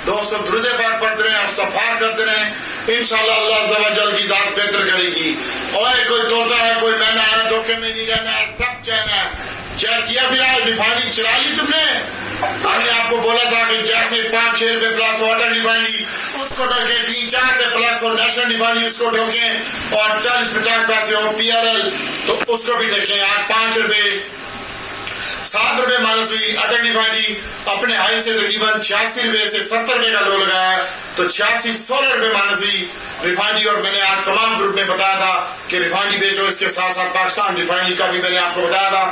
दोस्तों दुरूद पाक पढ़ते रहे, इस्तग़फ़ार करते रहे, इंशाअल्लाह अल्लाह अज़्ज़ा व जल की ज़ात बेहतर करेगी। और कोई तोता है, कोई मैना है, धोखे में नहीं रहना है, सब चैन है। चेक किया भी रिफाइनरी चला ली तुमने? हमने आपको बोला था कि जैसे 5-6 रुपए प्लस वाटर रिफाइनरी उसको ढोके, 3-4 रुपए प्लस और नेशनल रिफाइनरी उसको ढोके, और 40-50 पैसे और PRL तो उसको भी देखें। आज 5 रुपए 7 रुपए माइनस हुई। अटक रिफाइनरी अपने हाई से तकरीबन 86 रुपए से 70 रुपए का लो लगाया है, तो 86-16 रुपए माइनस हुई रिफाइनरी। और मैंने आज तमाम ग्रुप में बताया था कि रिफाइनरी बेचो, इसके साथ साथ पाकिस्तान रिफाइनरी का भी मैंने आपको बताया था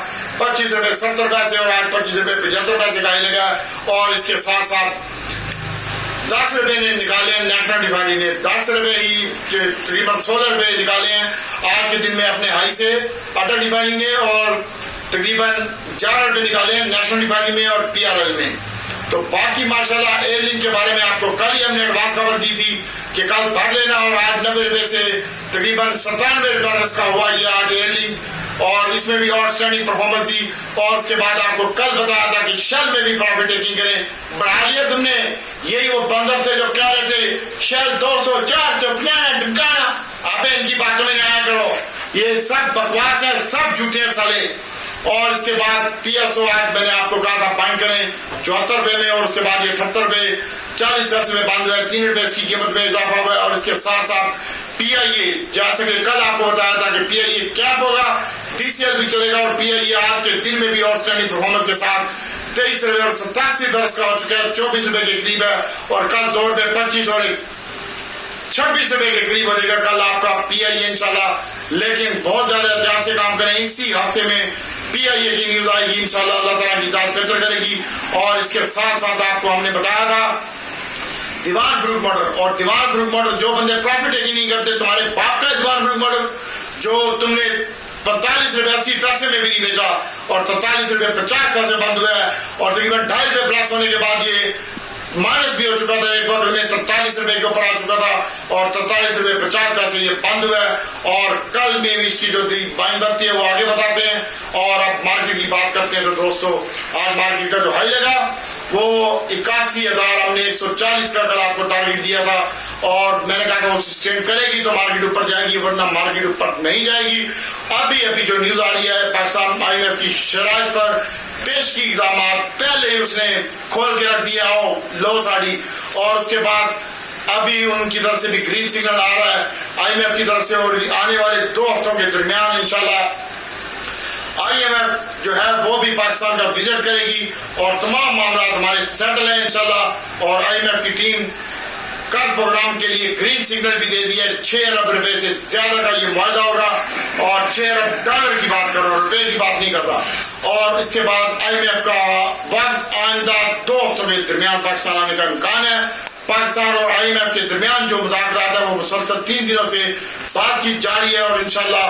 25 रुपए 70 पैसे और आज 25 रुपए 75 पैसे का ही लगा। और इसके साथ साथ 10 रुपए ने निकाले हैं नेशनल रिफाइनरी ने, 10 रुपए ही तकरीबन 16 रुपए निकाले हैं आज के दिन में अपने हाई से अटक रिफाइनरी ने, और तकरीबन 11 रुपए निकाले हैं नेशनल रिफाइनरी में और PRL में। तो बाकी माशाल्लाह एयरलिंक के बारे में आपको कल ही हमने एडवांस खबर दी थी कि कल भर लेना, और आज 90 रुपए से तकरीबन 97 रुपए का हुआ ये आज एयरलिंक, और इसमें भी आउटस्टैंडिंग परफॉर्मेंस थी। और उसके बाद आपको कल बताया था कि शेल में भी प्रॉफिट टेकिंग करें, बढ़ा लिया तुमने। यही वो बंदर थे जो कह रहे थे शेल 200-400 आप इनकी बातों में आया करो, ये सब बकवास है, सब झूठे हैं साले। और इसके बाद PSO आज मैंने आपको कहा था बाइंड करें 74 रुपए में, और उसके बाद ये 78 रुपए 40 पैसे में बंद हुआ है, 3 रुपए इसकी कीमत में इजाफा हुआ है। और इसके साथ साथ PIA, जैसे कि कल आपको बताया था कि PIA कैप होगा, DCL भी चलेगा, और PIA आज के दिन में भी आउटस्टैंडिंग परफॉर्मेंस के साथ 23 रुपए और 87 बरस का हो चुका है, 24 रुपए के करीब है, और कल 2 रुपए 25 और 26 रुपए के करीब हो जाएगा कल आपका PIA इंशाल्लाह। लेकिन बहुत ज्यादा ध्यान से काम करें, इसी हफ्ते में PIA की न्यूज आएगी इंशाल्लाह, अल्लाह ताला की ज़ात बेहतर करेगी। और इसके साथ साथ आपको हमने बताया था दीवान फ्रूट मॉडल, और दीवान फ्रूट मॉडल जो बंदे प्रॉफिट टेकिंग नहीं करते, तुम्हारे बाप का दीवान फ्रूट मॉडल जो तुमने 45 रुपए 80 पैसे में भी नहीं बेचा, और 43 रुपए 50 पैसे बंद हुआ है, और तकरीबन 2.5 रुपए प्लस होने के बाद ये माइनस भी हो चुका था, एक बार में 43 रुपए के ऊपर आ चुका था, और 43 रुपए 50 पैसे ये बंद हुआ है। और कल में भी इसकी जो बाइंग बनती है वो आगे बताते हैं। और अब मार्केट की बात करते हैं तो दोस्तों आज मार्केट का जो हाई लगा वो 81,000 हमने 140 का कल आपको टारगेट दिया था, और मैंने कहा था वो सस्टेन करेगी तो मार्केट ऊपर जाएगी, वरना मार्केट ऊपर नहीं जाएगी। अभी जो न्यूज आ रही है पाकिस्तान IMF की शराइत पर पेश की इकदाम पहले ही उसने खोल के रख दिया हो लो साड़ी, और उसके बाद अभी उनकी तरफ से भी ग्रीन सिग्नल आ रहा है IMF की तरफ से, और आने वाले 2 हफ्तों के दरमियान इंशाल्लाह IMF जो है वो भी पाकिस्तान का विजिट करेगी, और तमाम मामला हमारे सेटल है इंशाल्लाह। और IMF की टीम कल प्रोग्राम के लिए ग्रीन सिग्नल भी दे दिया, 6 अरब रुपए से ज्यादा का ये मुआहदा होगा, और 6 अरब डॉलर की बात कर रहा हूँ, रुपए की बात नहीं कर रहा। और इसके बाद IMF का वक्त आइंदा 2 हफ्तों के दरमियान पाकिस्तान आने का इम्कान है। पाकिस्तान और IMF के दरमियान जो मुज़ाकरात है वो मुसलसल 3 दिनों से बातचीत जारी है, और इंशाल्लाह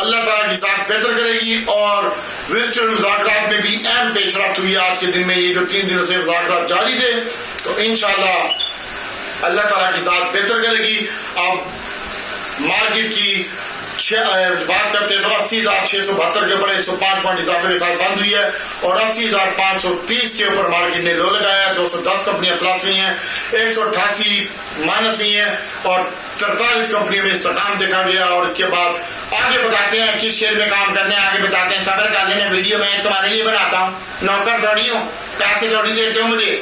अल्लाह ताला की ज़ात बेहतर करेगी। और वर्चुअल मुज़ाकरात में भी अहम पेशरफ्त हुई आज के दिन में, ये जो 3 दिनों से मुज़ाकरात जारी थे, तो इंशाल्लाह अल्लाह ताला की ज़ात बेहतर करेगी। अब मार्केट की बात करते हैं तो 80,672 के ऊपर 105 पॉइंट इजाफे के साथ बंद हुई है, और 80,530 के ऊपर मार्केट ने लो लगाया है। 210 कंपनियां प्लस हुई हैं, 188 माइनस हुई हैं, और 43 कंपनियों में इस्तेकाम देखा गया। और इसके बाद आगे बताते हैं किस शेयर में काम करने हैं, आगे बताते हैं। सबर कर लेना, वीडियो में तुम्हारे लिए बनाता हूँ, नौकर थोड़ी हूँ, पैसे थोड़ी देते हो मुझे।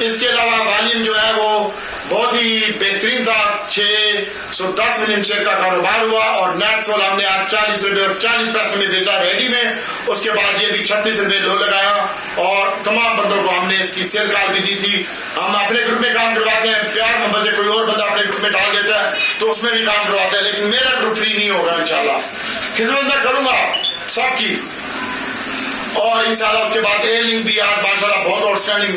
इसके अलावा वॉल्यूम जो है वो बहुत ही बेहतरीन था, 610 मिलियन शेयर का कारोबार हुआ, और नेट सोल हमने आज 40 रुपए और 40 पैसे में बेचा रेडी में। उसके बाद ये भी 36 रुपए लो लगाया, और तमाम बंदों को हमने इसकी सेल कॉल भी दी थी। हम अपने ग्रुप में काम करवाते हैं, प्यार मोहब्बत से कोई और बंदा अपने ग्रुप में डाल देता है तो उसमें भी काम करवाते हैं, लेकिन मेरा ग्रुप फ्री नहीं होगा इंशाल्लाह, खिदमत मैं करूंगा सबकी। और इंशाल्लाह उसके बाद एयरलिंक भी आज माशाल्लाह बहुत आउटस्टैंडिंग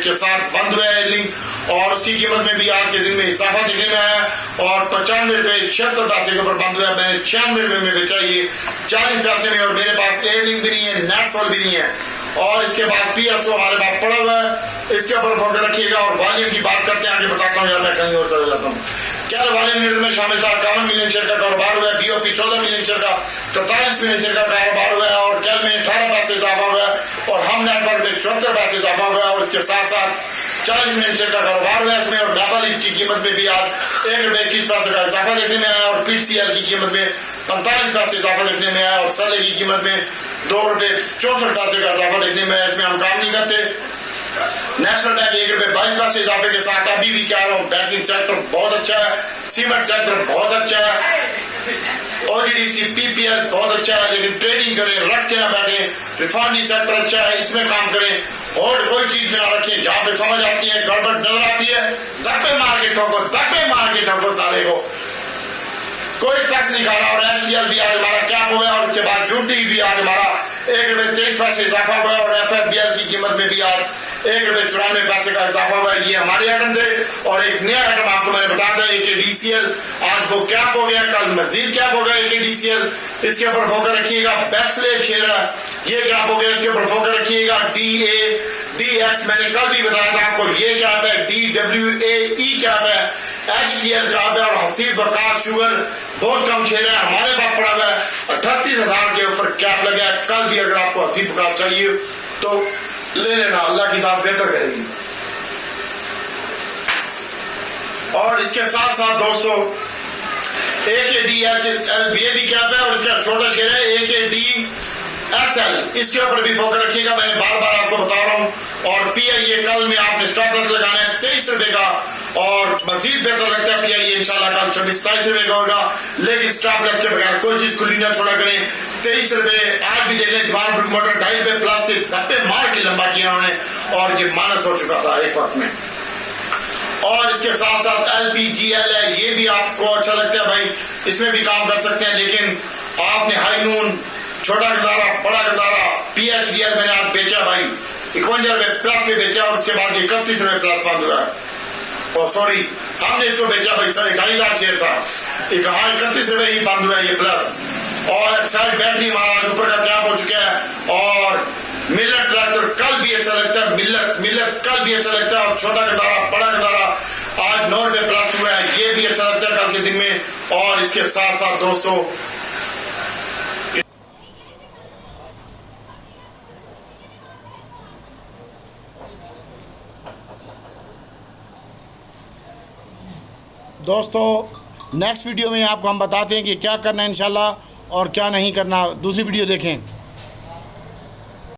के साथ बंद हुआ है एयरलिंक, और उसकी कीमत में भी आज के दिन में इजाफा देखने में आया, और 95 रुपए 76 पैसे के ऊपर बंद हुआ है। मैंने 96 रुपए में बेचा ये 40 पैसे में, और मेरे पास एयरलिंक भी नहीं है, नेट सोल भी नहीं है। और इसके बाद PSO हमारे पास पड़ा हुआ है, इसके ऊपर फोकस रखिएगा। और वॉल्यूम की बात करते हैं, आगे बताता हूँ यार, मैं कहीं और चले जाता हूँ। कैल वाले यूनिट में शामिल था 51 मिलियन शेयर का कारोबार हुआ, बीओपी 14 मिलियन शेयर का 43 मिलियन शेयर का कारोबार हुआ और कैल में 18 पैसे इजाफा हुआ और हम नेटवर्क में 74 पैसे इजाफा हुआ और इसके साथ साथ 40 मिलियन शेयर का कारोबार हुआ इसमें। और मेटालिफ की कीमत में भी आज ₹1.21 का इजाफा देखने में आया और पीसीएल की कीमत में 45 पैसे इजाफा देखने में आया और सरले की कीमत में ₹2.64 का इजाफा देखने में आया। इसमें हम काम नहीं करते। नेशनल बैंक ₹1.22 इजाफे के साथ अभी भी कह रहा हूँ बैंकिंग सेक्टर बहुत अच्छा है, सीमेंट सेक्टर बहुत अच्छा है, ओजीडीसी पीपीएल बहुत अच्छा है, लेकिन ट्रेडिंग करें, रख के ना बैठे। रिफाइनरी सेक्टर अच्छा है, इसमें काम करें और कोई चीज ना रखें जहाँ पे समझ आती है गड़बड़ नजर आती है धक्के मार के ठोको साले को। कोई टैक्स नहीं खा रहा और एसटीएल भी आज हमारा क्या हुआ और उसके बाद जूटी भी आज हमारा ₹1.23 इजाफा हुआ और एफएफबीएल की कीमत में भी आज ₹1.94 का इजाफा हुआ। ये हमारे आइटम थे और एक नया आइटम आपको मैंने बता दिया एकेडीसीएल आज वो कैप हो गया, कल मजीद कैप हो गया एकेडीसीएल, इसके ऊपर फोकस रखिएगा। बैक्सले शेयर ये कैप हो गया, इसके ऊपर फोकस रखिएगा। DADX मैंने कल भी बताया था आपको, ये कैप है। DWAE कैप है, HTL कैप है और हसीब वकास शुगर बहुत कम शेयर है, हमारे पास पड़ा हुआ है 38,000 के ऊपर कैप लगा है। कल भी अगर आपको हसीब वकास चाहिए तो ले लेना, अल्लाह की साथ बेहतर करेगी। और इसके साथ साथ दोस्तों AKDHL ये भी कैप है और इसका छोटा शेयर है AKDSL, इसके ऊपर भी फोकस रखिएगा, मैंने बार बार आपको बता रहा हूँ। और PIA कल में आपने स्टॉप लॉस लगाना है ₹23 का और मजीद बेहतर लगता है PIA इंशाल्लाह कल 26-27 का होगा, लेकिन स्टॉप लॉस के बगैर कोई चीज खुली ना छोड़ा करें। ₹23 आज भी देख लें। ग्वार मोटर ₹2.5 प्लस से धप्पे मार के लंबा किया उन्होंने और ये माइनस हो चुका था एक वक्त में। और इसके साथ साथ LPGL है, ये भी आपको अच्छा लगता है भाई, इसमें भी काम कर सकते हैं, लेकिन आपने हाई नून, छोटा गदारा, बड़ा गदारा, PHDL मैंने आज बेचा भाई ₹51 प्लस पे बेचा और उसके बाद ₹31 प्लस बंद हुआ है। और सॉरी हमने इसको बेचा भाई सर 2,500 शेयर था, ₹31 ही बंद हुआ है ये प्लस। और एक्साइड बैटरी हमारा ऊपर का क्या हो चुका है। और मिलर ट्रैक्टर कल भी अच्छा लगता है, मिलर कल भी अच्छा लगता है और छोटा गदारा, बड़ा गदारा आज ₹9 प्लस हुआ है, ये भी अच्छा लगता है कल के दिन में। और इसके साथ साथ दोस्तों नेक्स्ट वीडियो में आपको हम बताते हैं कि क्या करना है इंशाल्लाह और क्या नहीं करना। दूसरी वीडियो देखें।